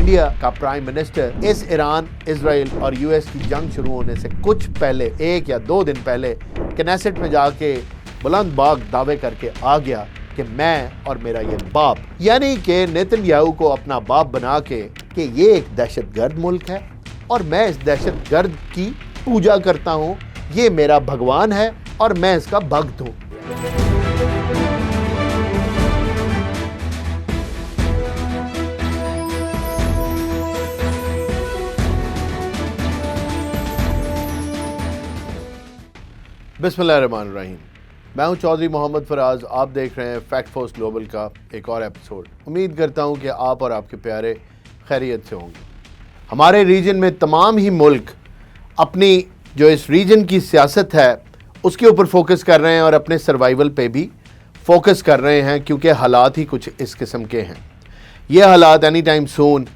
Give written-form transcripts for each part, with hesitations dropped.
India का prime minister इस Iran, Israel और यूएस की जंग शुरू होने से कुछ पहले, 1 या 2 दिन पहले कनेसेट में जाके बुलंद बाग दावे करके आ गया कि मैं और मेरा ये बाप, यानी कि नेतन्याहू को अपना बाप बना के कि ये एक दहशतगर्द मुल्क है और मैं इस दहशतगर्द की पूजा करता हूँ, ये मेरा भगवान है और मैं इसका भक्त हूँ। बिस्मिल्लाहिर्रहमानिर्रहीम। मैं हूं चौधरी मोहम्मद फराज। आप देख रहे हैं फैक्ट फोर्स ग्लोबल का एक और एपिसोड। उम्मीद करता हूं कि आप और आपके प्यारे खैरियत से होंगे। हमारे रीजन में तमाम ही मुल्क अपनी जो इस रीजन की सियासत है उसके ऊपर फोकस कर रहे हैं और अपने सर्वाइवल पे भी फोकस कर रहे हैं, क्योंकि हालात ही कुछ इस किस्म के हैं। ये हालात एनी टाइम सून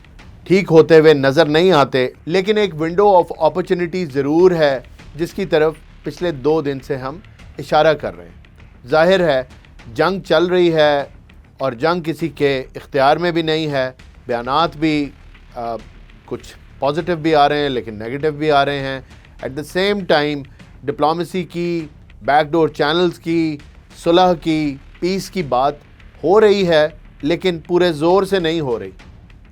ठीक होते हुए नज़र नहीं आते, लेकिन एक विंडो ऑफ अपॉर्चुनिटी ज़रूर है जिसकी तरफ पिछले 2 दिन से हम इशारा कर रहे हैं। जाहिर है जंग चल रही है और जंग किसी के इख्तियार में भी नहीं है। बयानात भी कुछ पॉजिटिव भी आ रहे हैं लेकिन नेगेटिव भी आ रहे हैं। At the same time diplomacy की, बैकडोर चैनल्स की, सुलह की, पीस की बात हो रही है लेकिन पूरे ज़ोर से नहीं हो रही।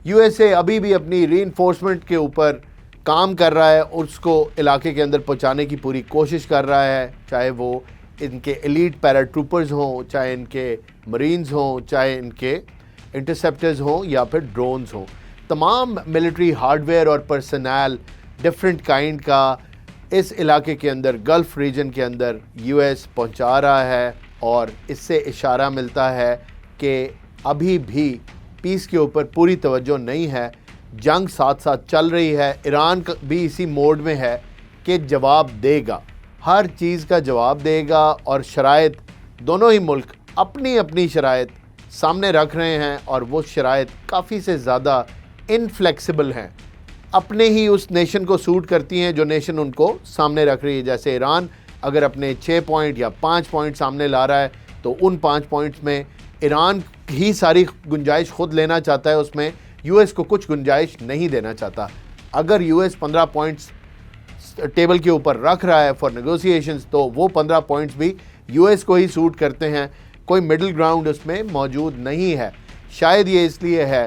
यूएसए अभी भी अपनी रीइंफोर्समेंट के ऊपर काम कर रहा है, उसको इलाके के अंदर पहुंचाने की पूरी कोशिश कर रहा है, चाहे वो इनके एलीट पैराट्रूपर्स हों, चाहे इनके मरीन्स हों, चाहे इनके इंटरसेप्टर्स हों या फिर ड्रोन्स हों। तमाम मिलिट्री हार्डवेयर और पर्सनल डिफरेंट काइंड का इस इलाके के अंदर, गल्फ़ रीजन के अंदर यूएस पहुंचा रहा है और इससे इशारा मिलता है कि अभी भी पीस के ऊपर पूरी तवज्जो नहीं है। जंग साथ साथ चल रही है। ईरान भी इसी मोड में है कि जवाब देगा, हर चीज़ का जवाब देगा और शराइत दोनों ही मुल्क अपनी अपनी शराइत सामने रख रहे हैं और वो शराइत काफ़ी से ज़्यादा इनफ्लेक्सिबल हैं, अपने ही उस नेशन को सूट करती हैं जो नेशन उनको सामने रख रही है। जैसे ईरान अगर अपने 6 पॉइंट या 5 पॉइंट सामने ला रहा है तो उन 5 पॉइंट्स में ईरान ही सारी गुंजाइश खुद लेना चाहता है, उसमें यूएस को कुछ गुंजाइश नहीं देना चाहता। अगर यूएस 15 पॉइंट्स टेबल के ऊपर रख रहा है फॉर नेगोशिएशंस तो वो 15 पॉइंट्स भी यूएस को ही सूट करते हैं। कोई मिडिल ग्राउंड उसमें मौजूद नहीं है। शायद ये इसलिए है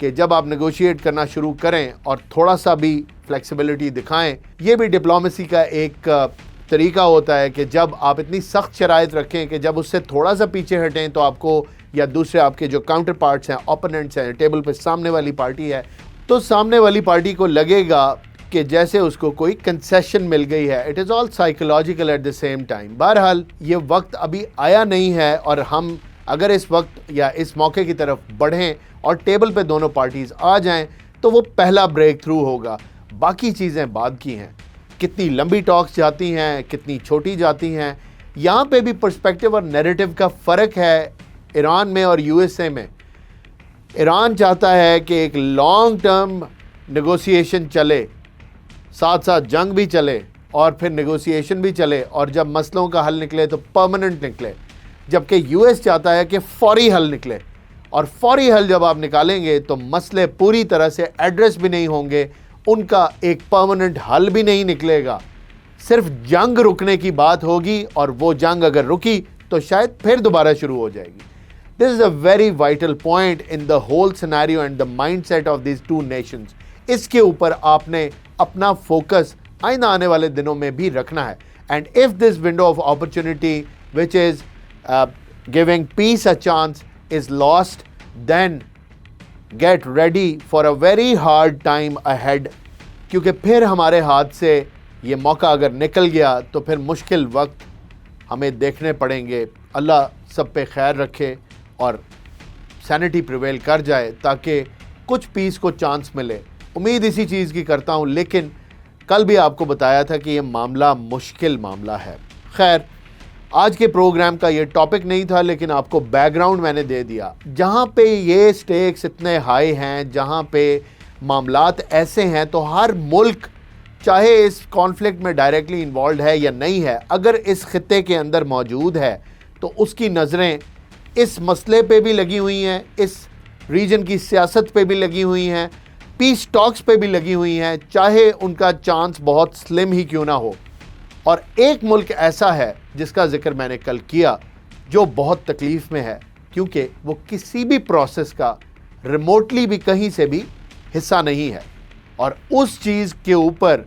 कि जब आप नेगोशिएट करना शुरू करें और थोड़ा सा भी फ्लेक्सिबिलिटी दिखाएं, ये भी डिप्लोमेसी का एक तरीका होता है कि जब आप इतनी सख्त शराइत रखें कि जब उससे थोड़ा सा पीछे हटें तो आपको या दूसरे आपके जो काउंटर पार्ट्स हैं, ओपोनेंट्स हैं, टेबल पे सामने वाली पार्टी है, तो सामने वाली पार्टी को लगेगा कि जैसे उसको कोई कंसेशन मिल गई है। It is all psychological at the same time. बहरहाल ये वक्त अभी आया नहीं है और हम अगर इस वक्त या इस मौके की तरफ बढ़ें और टेबल पे दोनों पार्टीज़ आ जाएं तो वो पहला ब्रेक थ्रू होगा। बाकी चीज़ें बाद की हैं। कितनी लंबी टॉक्स जाती हैं, कितनी छोटी जाती हैं, यहाँ पे भी पर्सपेक्टिव और नैरेटिव का फ़र्क है ईरान में और यूएसए में। ईरान चाहता है कि एक लॉन्ग टर्म नेगोशिएशन चले, साथ साथ जंग भी चले और फिर नेगोशिएशन भी चले और जब मसलों का हल निकले तो परमानेंट निकले, जबकि यूएस चाहता है कि फौरी हल निकले। और फौरी हल जब आप निकालेंगे तो मसले पूरी तरह से एड्रेस भी नहीं होंगे, उनका एक परमानेंट हल भी नहीं निकलेगा, सिर्फ जंग रुकने की बात होगी और वो जंग अगर रुकी तो शायद फिर दोबारा शुरू हो जाएगी। This is a very vital point in the whole scenario and the mindset of these two nations. इसके ऊपर आपने अपना फोकस आइंदा आने वाले दिनों में भी रखना है। And if this window of opportunity, which is giving peace a chance, is lost, then get ready for a very hard time ahead. क्योंकि फिर हमारे हाथ से ये मौका अगर निकल गया तो फिर मुश्किल वक्त हमें देखने पड़ेंगे। अल्लाह सब पे खैर रखे और सैनिटी प्रिवेल कर जाए ताकि कुछ पीस को चांस मिले। उम्मीद इसी चीज़ की करता हूँ, लेकिन कल भी आपको बताया था कि ये मामला मुश्किल मामला है। खैर, आज के प्रोग्राम का ये टॉपिक नहीं था, लेकिन आपको बैकग्राउंड मैंने दे दिया। जहाँ पे ये स्टेक्स इतने हाई हैं, जहाँ पे मामलात ऐसे हैं, तो हर मुल्क चाहे इस कॉन्फ्लिक्ट में डायरेक्टली इन्वॉल्व है या नहीं है, अगर इस खित्ते के अंदर मौजूद है तो उसकी नज़रें इस मसले पे भी लगी हुई हैं, इस रीजन की सियासत पे भी लगी हुई हैं, पीस टॉक्स पे भी लगी हुई हैं, चाहे उनका चांस बहुत स्लिम ही क्यों ना हो। और एक मुल्क ऐसा है जिसका जिक्र मैंने कल किया जो बहुत तकलीफ में है, क्योंकि वो किसी भी प्रोसेस का रिमोटली भी कहीं से भी हिस्सा नहीं है। और उस चीज़ के ऊपर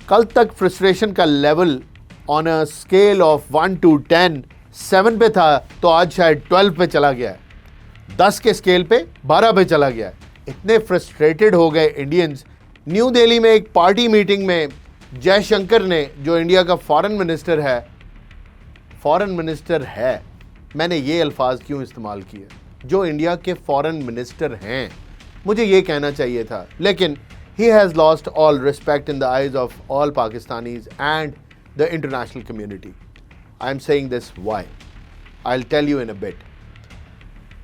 कल तक फ्रस्ट्रेशन का level on a scale of 1 to 10 7 पे था, तो आज शायद 12 पे चला गया है, 10 के स्केल पे 12 पे चला गया है। इतने फ्रस्ट्रेटेड हो गए इंडियंस। न्यू दिल्ली में एक पार्टी मीटिंग में जयशंकर ने, जो इंडिया का फॉरेन मिनिस्टर है, मैंने ये अल्फाज क्यों इस्तेमाल किए, जो इंडिया के फॉरेन मिनिस्टर हैं, मुझे ये कहना चाहिए था, लेकिन he has lost all respect in the eyes of all Pakistanis and the international community. I am saying this why. I'll tell you in a bit.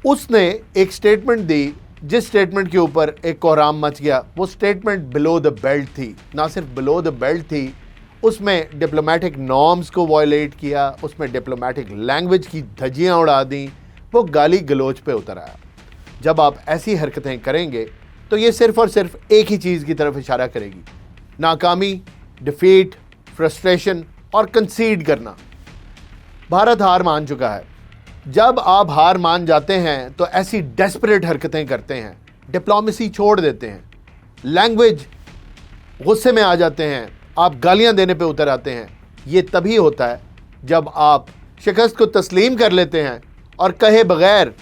उसने एक स्टेटमेंट दी, जिस स्टेटमेंट के ऊपर एक कोहराम मच गया। वो स्टेटमेंट बिलो द बेल्ट थी, ना सिर्फ बिलो द बेल्ट थी, उसमें डिप्लोमेटिक नॉर्म्स को वायलेट किया, उसमें डिप्लोमेटिक लैंग्वेज की धज्जियाँ उड़ा दी, वो गाली गलोच पे उतर आया। जब आप ऐसी हरकतें करेंगे तो ये सिर्फ और सिर्फ एक ही चीज़ की तरफ इशारा करेगी, नाकामी, डिफीट, फ्रस्ट्रेशन और कंसीड करना। भारत हार मान चुका है। जब आप हार मान जाते हैं तो ऐसी डेस्परेट हरकतें करते हैं, डिप्लोमेसी छोड़ देते हैं, लैंग्वेज गुस्से में आ जाते हैं, आप गालियां देने पे उतर आते हैं। ये तभी होता है जब आप शिकस्त को तस्लीम कर लेते हैं और कहे बगैर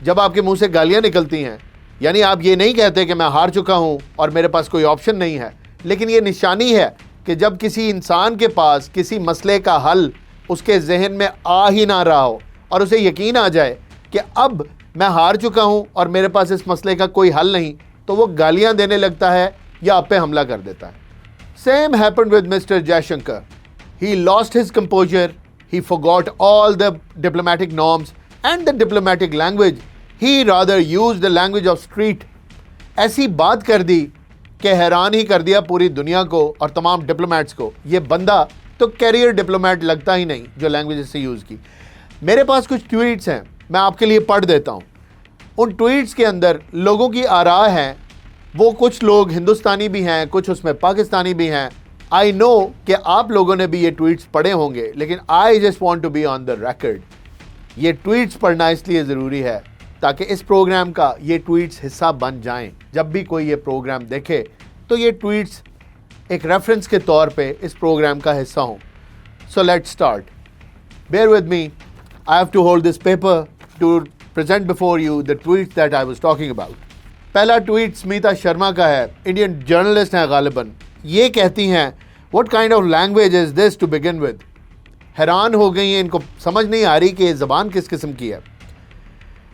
जब आपके मुंह से गालियां निकलती हैं, यानी आप ये नहीं कहते कि मैं हार चुका हूं और मेरे पास कोई ऑप्शन नहीं है, लेकिन ये निशानी है कि जब किसी इंसान के पास किसी मसले का हल उसके जहन में आ ही ना रहा हो और उसे यकीन आ जाए कि अब मैं हार चुका हूं और मेरे पास इस मसले का कोई हल नहीं, तो वो गालियां देने लगता है या आप पे हमला कर देता है। Same happened with mister Jaishankar. He lost his composer, he forgot all the diplomatic norms and the diplomatic language, he rather use the language of street. ऐसी बात कर दी कि हैरान ही कर दिया पूरी दुनिया को और तमाम डिप्लोमेट्स को। ये बंदा तो कैरियर डिप्लोमेट लगता ही नहीं जो लैंग्वेज से यूज़ की। मेरे पास कुछ ट्वीट्स हैं, मैं आपके लिए पढ़ देता हूँ। उन ट्वीट्स के अंदर लोगों की आरा हैं, वो कुछ लोग हिंदुस्तानी भी हैं, कुछ उसमें पाकिस्तानी भी हैं। आई नो कि आप लोगों ने भी ये ट्वीट्स पढ़े होंगे, लेकिन I just want to be on the record. ये ट्वीट्स पढ़ना इसलिए ज़रूरी है ताकि इस प्रोग्राम का ये ट्वीट्स हिस्सा बन जाएं। जब भी कोई ये प्रोग्राम देखे तो ये ट्वीट्स एक रेफरेंस के तौर पे इस प्रोग्राम का हिस्सा हों। So let's start. Bear with me, I have to hold this paper to present before you the tweets that I was talking about. पहला ट्वीट स्मिता शर्मा का है, इंडियन जर्नलिस्ट हैं गालिबन। ये कहती हैं, what kind of language is this to begin with. हैरान हो गई हैं, इनको समझ नहीं आ रही कि ये ज़बान किस किस्म की है।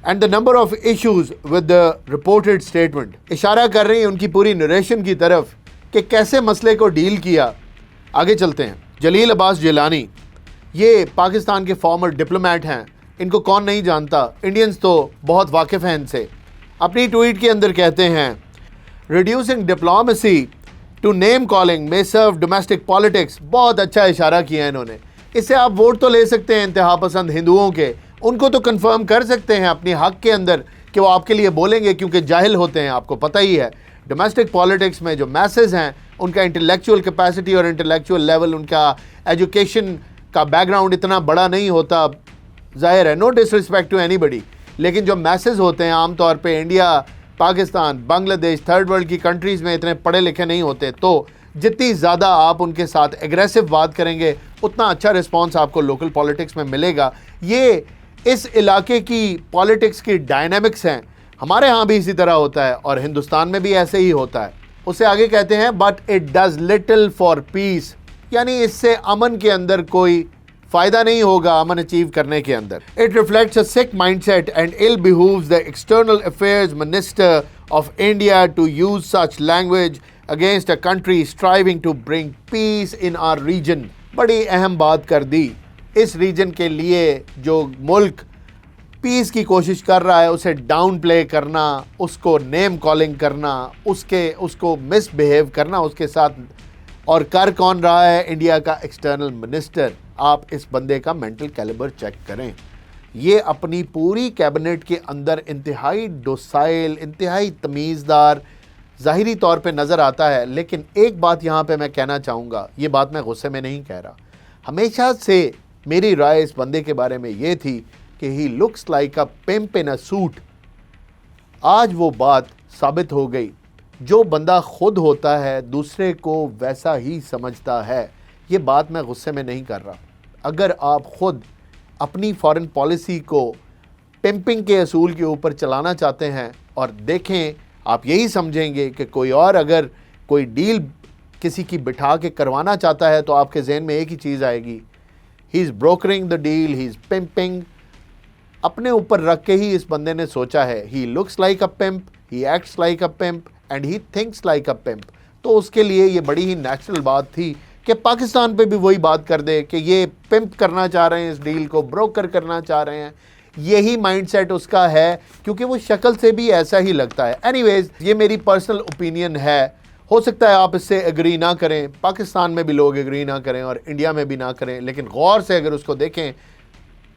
And the number of issues with the reported statement, इशारा कर रही है उनकी पूरी नरेशन की तरफ कि कैसे मसले को डील किया। आगे चलते हैं। जलील अब्बास जिलानी, ये पाकिस्तान के फॉर्मर डिप्लोमेट हैं, इनको कौन नहीं जानता, इंडियंस तो बहुत वाकिफ़ हैं इनसे। अपनी ट्वीट के अंदर कहते हैं, reducing diplomacy to name calling may serve domestic politics. बहुत अच्छा इशारा किया इन्होंने। इससे आप वोट तो ले सकते हैं इंतहा पसंद हिंदुओं के, उनको तो कंफर्म कर सकते हैं अपनी हक के अंदर कि वो आपके लिए बोलेंगे, क्योंकि जाहिल होते हैं, आपको पता ही है। डोमेस्टिक पॉलिटिक्स में जो मैसेज हैं, उनका इंटेलेक्चुअल कैपेसिटी और इंटेलेक्चुअल लेवल, उनका एजुकेशन का बैकग्राउंड इतना बड़ा नहीं होता, जाहिर है, नो डिसरिस्पेक्ट टू एनीबडी, लेकिन जो मैसेज होते हैं आमतौर पे India, Pakistan, Bangladesh, third world की कंट्रीज़ में इतने पढ़े लिखे नहीं होते। तो जितनी ज़्यादा आप उनके साथ एग्रेसिव बात करेंगे, उतना अच्छा रिस्पॉन्स आपको लोकल पॉलिटिक्स में मिलेगा। ये इस इलाके की पॉलिटिक्स की डायनामिक्स हैं। हमारे यहाँ भी इसी तरह होता है और हिंदुस्तान में भी ऐसे ही होता है। उससे आगे कहते हैं, but it does little for piece, यानी इससे अमन के अंदर कोई फ़ायदा नहीं होगा, अमन अचीव करने के अंदर। It reflects a sick mindset and ill behooves the external affairs minister of India to use such language against a country striving to bring peace in our region. बड़ी अहम बात कर दी। इस रीजन के लिए जो मुल्क पीस की कोशिश कर रहा है, उसे डाउन प्ले करना, उसको नेम कॉलिंग करना, उसको मिसबिहेव करना उसके साथ, और कर कौन रहा है? इंडिया का एक्सटर्नल मिनिस्टर। आप इस बंदे का मेंटल कैलिबर चेक करें। ये अपनी पूरी कैबिनेट के अंदर इंतहाई डोसाइल, इंतहाई तमीज़दार, ज़ाहिरी तौर पे नज़र आता है। लेकिन एक बात यहाँ पे मैं कहना चाहूँगा, ये बात मैं गुस्से में नहीं कह रहा, हमेशा से मेरी राय इस बंदे के बारे में ये थी कि ही लुक्स लाइक अ पिम्प इन अ सूट। आज वो बात साबित हो गई। जो बंदा खुद होता है दूसरे को वैसा ही समझता है। ये बात मैं गुस्से में नहीं कर रहा। अगर आप खुद अपनी फॉरेन पॉलिसी को पिम्पिंग के असूल के ऊपर चलाना चाहते हैं और देखें, आप यही समझेंगे कि कोई और अगर कोई डील किसी की बिठा के करवाना चाहता है तो आपके जहन में एक ही चीज़ आएगी, he is brokering the deal, he is pimping. अपने ऊपर रख के ही इस बंदे ने सोचा है, ही looks like a pimp, he acts like a pimp and he thinks like a pimp. तो उसके लिए ये बड़ी ही नेचुरल बात थी कि पाकिस्तान पे भी वही बात कर दे कि ये पिम्प करना चाह रहे हैं, इस डील को ब्रोकर करना चाह रहे हैं। यही माइंडसेट उसका है, क्योंकि वो शक्ल से भी ऐसा ही लगता है। एनीवेज, ये मेरी पर्सनल ओपिनियन है। हो सकता है आप इससे एग्री ना करें, पाकिस्तान में भी लोग एग्री ना करें और इंडिया में भी ना करें, लेकिन गौर से अगर उसको देखें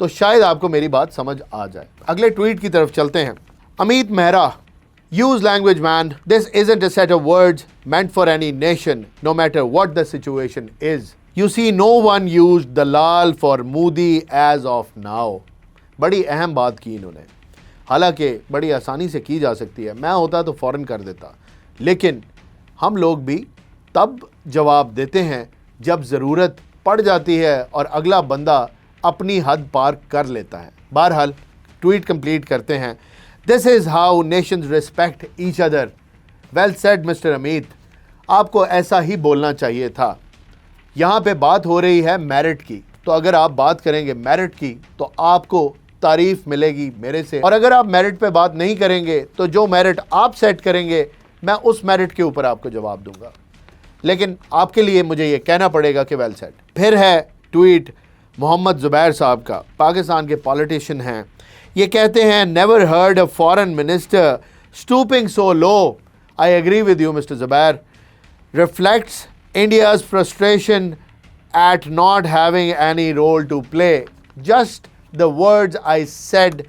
तो शायद आपको मेरी बात समझ आ जाए। अगले ट्वीट की तरफ चलते हैं। Amit Mehra, use language man, this isn't a set of words meant for any nation, no matter what the situation is. You see, no one used Dalal for Modi as of now. बड़ी अहम बात की इन्होंने, हालांकि बड़ी आसानी से की जा सकती है। मैं होता तो फ़ौरन कर देता, लेकिन हम लोग भी तब जवाब देते हैं जब ज़रूरत पड़ जाती है और अगला बंदा अपनी हद पार कर लेता है। बहरहाल ट्वीट कंप्लीट करते हैं। This is how Nations respect each other. Well said mister Amit, आपको ऐसा ही बोलना चाहिए था। यहाँ पे बात हो रही है मेरिट की, तो अगर आप बात करेंगे मेरिट की तो आपको तारीफ मिलेगी मेरे से, और अगर आप मेरिट पे बात नहीं करेंगे तो जो मेरिट आप सेट करेंगे मैं उस मेरिट के ऊपर आपको जवाब दूंगा। लेकिन आपके लिए मुझे ये कहना पड़ेगा कि वेल सेड। फिर है ट्वीट मोहम्मद ज़ुबैर साहब का, पाकिस्तान के पॉलिटिशियन हैं। ये कहते हैं, never heard a foreign minister stooping so low. I agree with you mister Zubair. reflects India's frustration at not having any role to play. Just the words I said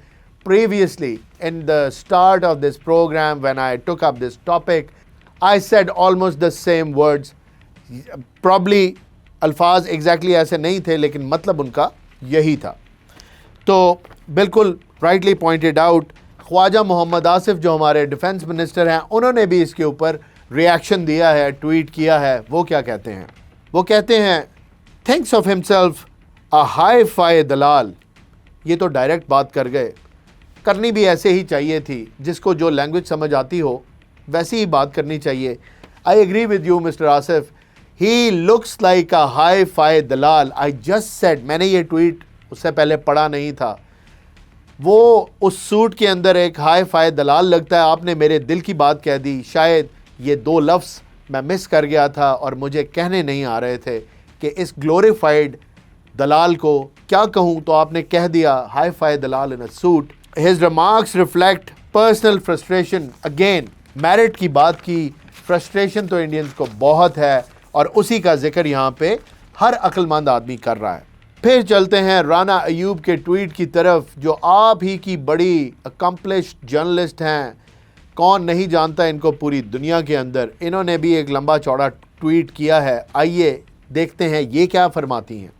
previously in the start of this program when I took up this topic, I said almost the same words. Probably अल्फाज exactly ऐसे नहीं थे, लेकिन मतलब उनका यही था। तो बिल्कुल rightly pointed out. Khawaja Mohammad Asif जो हमारे डिफेंस मिनिस्टर हैं, उन्होंने भी इसके ऊपर रिएक्शन दिया है, ट्वीट किया है। वो क्या कहते हैं? वो कहते हैं, thinks of himself a hi fi दलाल। ये तो डायरेक्ट बात कर गए, करनी भी ऐसे ही चाहिए थी। जिसको जो लैंग्वेज समझ आती हो वैसी ही बात करनी चाहिए। I agree with you mister Asif, he looks like a hi fi dalal. I just said, मैंने ये ट्वीट उससे पहले पढ़ा नहीं था। वो उस सूट के अंदर एक हाई फाई दलाल लगता है। आपने मेरे दिल की बात कह दी। शायद ये दो लफ्ज़ मैं मिस कर गया था और मुझे कहने नहीं आ रहे थे कि इस ग्लोरीफाइड दलाल को क्या कहूँ, तो आपने कह दिया हाई फाई दलाल इन अ suit. His remarks reflect personal frustration. Again merit की बात की, फ्रस्ट्रेशन तो इंडियंस को बहुत है और उसी का जिक्र यहाँ पे हर अक्लमंद आदमी कर रहा है। फिर चलते हैं राना अयूब के ट्वीट की तरफ, जो आप ही की बड़ी अकम्पलिश्ड जर्नलिस्ट हैं। कौन नहीं जानता इनको पूरी दुनिया के अंदर। इन्होंने भी एक लंबा चौड़ा ट्वीट किया है। आइए देखते हैं ये क्या फरमाती हैं।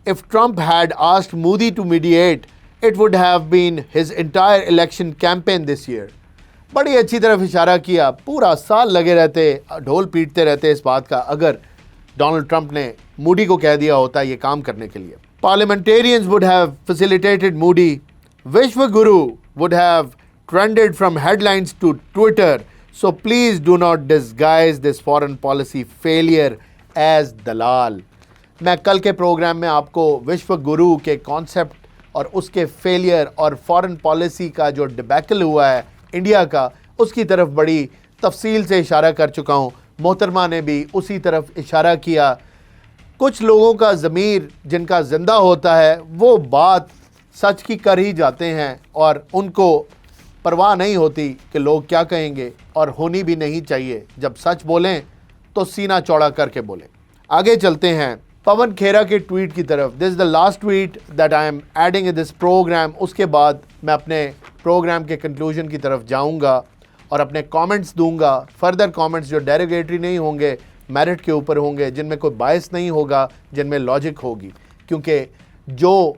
If Trump had asked Modi to mediate, it would have been his entire election campaign this year. बड़ी अच्छी तरफ इशारा किया। पूरा साल लगे रहते, ढोल पीटते रहते इस बात का, अगर डोनाल्ड ट्रंप ने मोदी को कह दिया होता ये काम करने के लिए। Parliamentarians would have facilitated Modi. विश्व गुरु would have trended from headlines to Twitter. So please do not disguise this foreign policy failure as दलाल। मैं कल के प्रोग्राम में आपको विश्व गुरु के कॉन्सेप्ट और उसके फेलियर और फॉरेन पॉलिसी का जो डिबैकल हुआ है इंडिया का, उसकी तरफ बड़ी तफसील से इशारा कर चुका हूँ। मोहतरमा ने भी उसी तरफ इशारा किया। कुछ लोगों का ज़मीर जिनका ज़िंदा होता है वो बात सच की कर ही जाते हैं और उनको परवाह नहीं होती कि लोग क्या कहेंगे, और होनी भी नहीं चाहिए। जब सच बोलें तो सीना चौड़ा करके बोलें। आगे चलते हैं पवन खेरा के ट्वीट की तरफ। This is the last tweet that I am adding in this programme. उसके बाद मैं अपने प्रोग्राम के कंक्लूजन की तरफ जाऊंगा और अपने कमेंट्स दूंगा, फर्दर कमेंट्स जो डेरोगेटरी नहीं होंगे, मेरिट के ऊपर होंगे, जिनमें कोई बायस नहीं होगा, जिनमें लॉजिक होगी। क्योंकि जो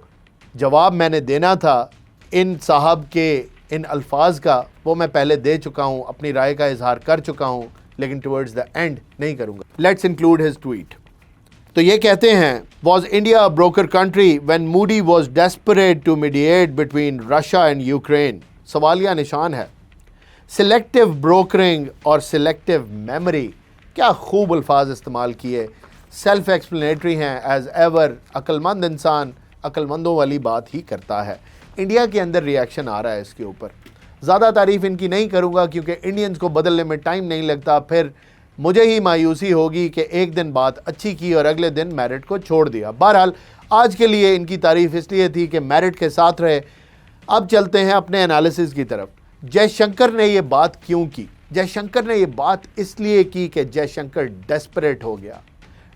जवाब मैंने देना था इन साहब के इन अल्फाज का, वो मैं पहले दे चुका हूँ, अपनी राय का इजहार कर चुका हूँ, लेकिन टुवर्ड्स द एंड नहीं करूँगा। Let's include his tweet. तो ये कहते हैं, was India a broker country when Modi was desperate to mediate between Russia and Ukraine? सवालिया निशान है। सिलेक्टिव ब्रोकरिंग और सिलेक्टिव मेमोरी, क्या खूब अल्फाज इस्तेमाल किए, सेल्फ एक्सप्लेनेटरी हैं एज एवर। अक्लमंद इंसान अक्लमंदों वाली बात ही करता है। इंडिया के अंदर रिएक्शन आ रहा है इसके ऊपर। ज़्यादा तारीफ़ इनकी नहीं करूँगा क्योंकि इंडियंस को बदलने में टाइम नहीं लगता, फिर मुझे ही मायूसी होगी कि एक दिन बात अच्छी की और अगले दिन मेरिट को छोड़ दिया। बहरहाल आज के लिए इनकी तारीफ़ इसलिए थी कि मेरिट के साथ रहे। अब चलते हैं अपने एनालिसिस की तरफ। जयशंकर ने ये बात क्यों की? जयशंकर ने ये बात इसलिए की कि जयशंकर डेस्परेट हो गया।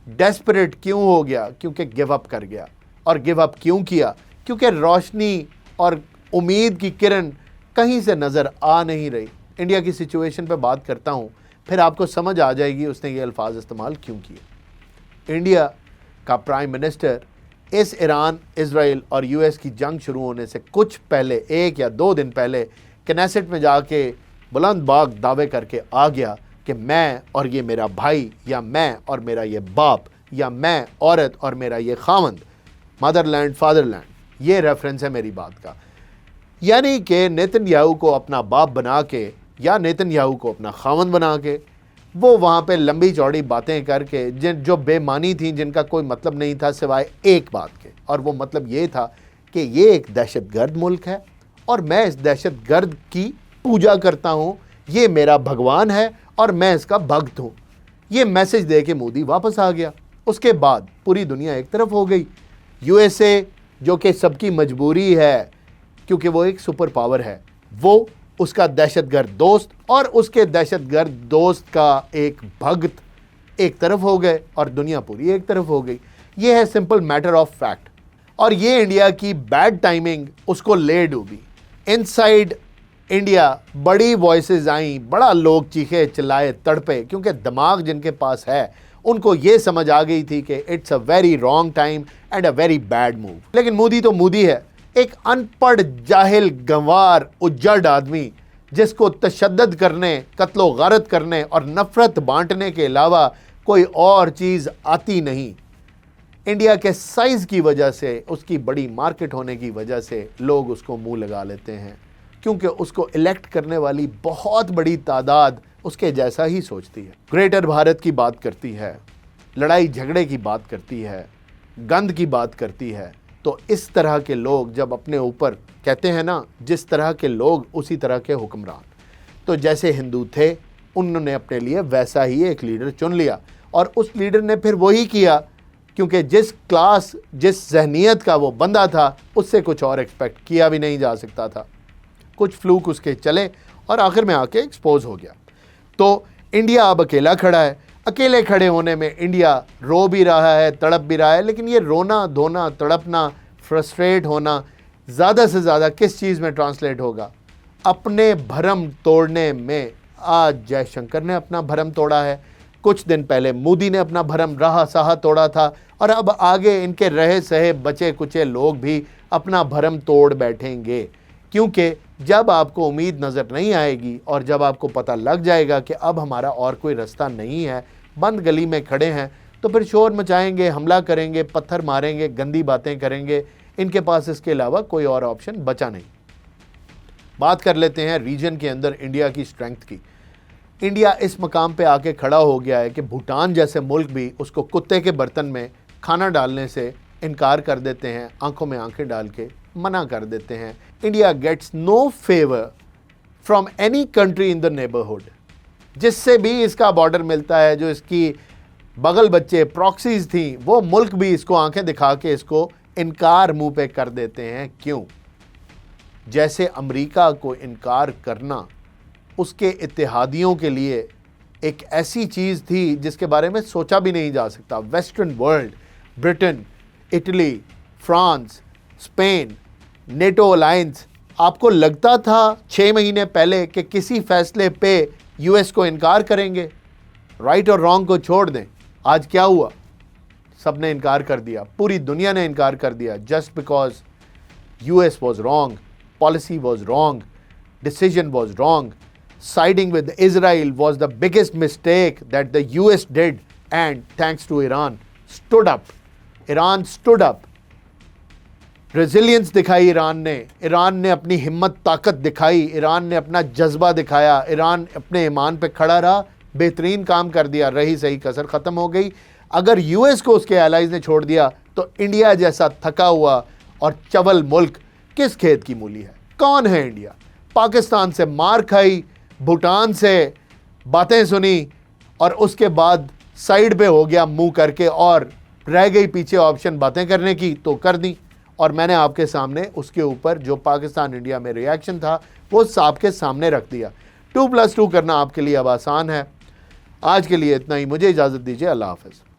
डेस्परेट क्यों हो गया? क्योंकि गिव अप कर गया। और गिव अप क्यों किया? क्योंकि रोशनी और उम्मीद की किरण कहीं से नज़र आ नहीं रही। इंडिया की सिचुएशन पे बात करता हूँ, फिर आपको समझ आ जाएगी उसने ये अल्फाज इस्तेमाल क्यों किए। इंडिया का प्राइम मिनिस्टर इस ईरान, इजराइल और यूएस की जंग शुरू होने से कुछ पहले, 1 या 2 दिन पहले, कनेसेट में जाके बुलंद बाग दावे करके आ गया कि मैं और ये मेरा भाई, या मैं और मेरा ये बाप, या मैं औरत और मेरा ये खावंद, मदरलैंड फादरलैंड, ये रेफरेंस है मेरी बात का। यानी कि नेतन्याहू को अपना बाप बना के या नेतन्याहू को अपना खावंद बना के वो वहाँ पे लंबी चौड़ी बातें करके जो बेमानी थी, जिनका कोई मतलब नहीं था सिवाय एक बात के, और वो मतलब ये था कि ये एक दहशतगर्द मुल्क है और मैं इस दहशतगर्द की पूजा करता हूँ, ये मेरा भगवान है और मैं इसका भक्त हूँ। ये मैसेज दे के मोदी वापस आ गया। उसके बाद पूरी दुनिया एक तरफ हो गई। यूएसए जो कि सबकी मजबूरी है क्योंकि वो एक सुपर पावर है, वो उसका दहशतगर्द दोस्त और उसके दहशतगर्द दोस्त का एक भक्त एक तरफ हो गए और दुनिया पूरी एक तरफ हो गई। ये है सिंपल मैटर ऑफ फैक्ट। और ये इंडिया की बैड टाइमिंग उसको ले डूबी। इनसाइड इंडिया बड़ी वॉइसेस आई, बड़ा लोग चीखे चिल्लाए तड़पे, क्योंकि दिमाग जिनके पास है उनको ये समझ आ गई थी कि it's a very wrong time and a very bad move. लेकिन मोदी तो मोदी है, एक अनपढ़ जाहिल गंवार उज्जड़ आदमी जिसको तशद्दुद करने, कत्लो गारत करने और नफरत बांटने के अलावा कोई और चीज़ आती नहीं। इंडिया के साइज़ की वजह से, उसकी बड़ी मार्केट होने की वजह से लोग उसको मुंह लगा लेते हैं, क्योंकि उसको इलेक्ट करने वाली बहुत बड़ी तादाद उसके जैसा ही सोचती है। ग्रेटर भारत की बात करती है, लड़ाई झगड़े की बात करती है, गंद की बात करती है। तो इस तरह के लोग जब अपने ऊपर, कहते हैं ना, जिस तरह के लोग उसी तरह के हुक्मरान। तो जैसे हिंदू थे उन्होंने अपने लिए वैसा ही एक लीडर चुन लिया और उस लीडर ने फिर वही किया, क्योंकि जिस क्लास, जिस जहनीत का वो बंदा था उससे कुछ और एक्सपेक्ट किया भी नहीं जा सकता था। कुछ फ्लूक उसके चले और आखिर में आके एक्सपोज हो गया। तो इंडिया अब अकेला खड़ा है। अकेले खड़े होने में इंडिया रो भी रहा है, तड़प भी रहा है, लेकिन ये रोना धोना, तड़पना, फ्रस्ट्रेट होना ज़्यादा से ज़्यादा किस चीज़ में ट्रांसलेट होगा? अपने भरम तोड़ने में। आज जयशंकर ने अपना भरम तोड़ा है, कुछ दिन पहले मोदी ने अपना भरम रहा सहा तोड़ा था, और अब आगे इनके रहे सहे बचे कुचे लोग भी अपना भरम तोड़ बैठेंगे। क्योंकि जब आपको उम्मीद नज़र नहीं आएगी और जब आपको पता लग जाएगा कि अब हमारा और कोई रास्ता नहीं है, बंद गली में खड़े हैं, तो फिर शोर मचाएंगे, हमला करेंगे, पत्थर मारेंगे, गंदी बातें करेंगे। इनके पास इसके अलावा कोई और ऑप्शन बचा नहीं। बात कर लेते हैं रीजन के अंदर इंडिया की स्ट्रेंथ की। इंडिया इस मकाम पे आके खड़ा हो गया है कि भूटान जैसे मुल्क भी उसको कुत्ते के बर्तन में खाना डालने से इनकार कर देते हैं, आंखों में आंखें डाल के मना कर देते हैं। India gets no favour from any country in the neighbourhood. जिससे भी इसका बॉर्डर मिलता है, जो इसकी बगल बच्चे प्रॉक्सीज थी, वो मुल्क भी इसको आंखें दिखा के इसको इनकार मुंह पे कर देते हैं। क्यों? जैसे अमेरिका को इनकार करना उसके इत्तेहादियों के लिए एक ऐसी चीज़ थी जिसके बारे में सोचा भी नहीं जा सकता। Western world, Britain, Italy, France, Spain, NATO alliance, आपको लगता था 6 महीने पहले कि किसी फैसले पे यूएस को इनकार करेंगे? राइट और रॉन्ग को छोड़ दें, आज क्या हुआ? सबने इनकार कर दिया, पूरी दुनिया ने इनकार कर दिया, just because US was wrong, policy was wrong, decision was wrong. Siding with Israel was the biggest mistake that the US did, and thanks to Iran stood up. Iran stood up. Resilience दिखाई Iran ने अपनी हिम्मत ताकत दिखाई, Iran ने अपना जज्बा दिखाया, ईरान अपने ईमान पे खड़ा रहा, बेहतरीन काम कर दिया, रही सही कसर ख़त्म हो गई। अगर यूएस को उसके एलाइज ने छोड़ दिया तो इंडिया जैसा थका हुआ और चवल मुल्क किस खेत की मूली है? कौन है इंडिया? पाकिस्तान से मार खाई, भूटान से बातें सुनी और उसके बाद साइड पे हो गया मुंह करके, और रह गई पीछे ऑप्शन बातें करने की, तो कर दी। और मैंने आपके सामने उसके ऊपर जो पाकिस्तान इंडिया में रिएक्शन था वो आपके सामने रख दिया। 2+2 करना आपके लिए अब आसान है। आज के लिए इतना ही, मुझे इजाज़त दीजिए, अल्लाह हाफ़िज़।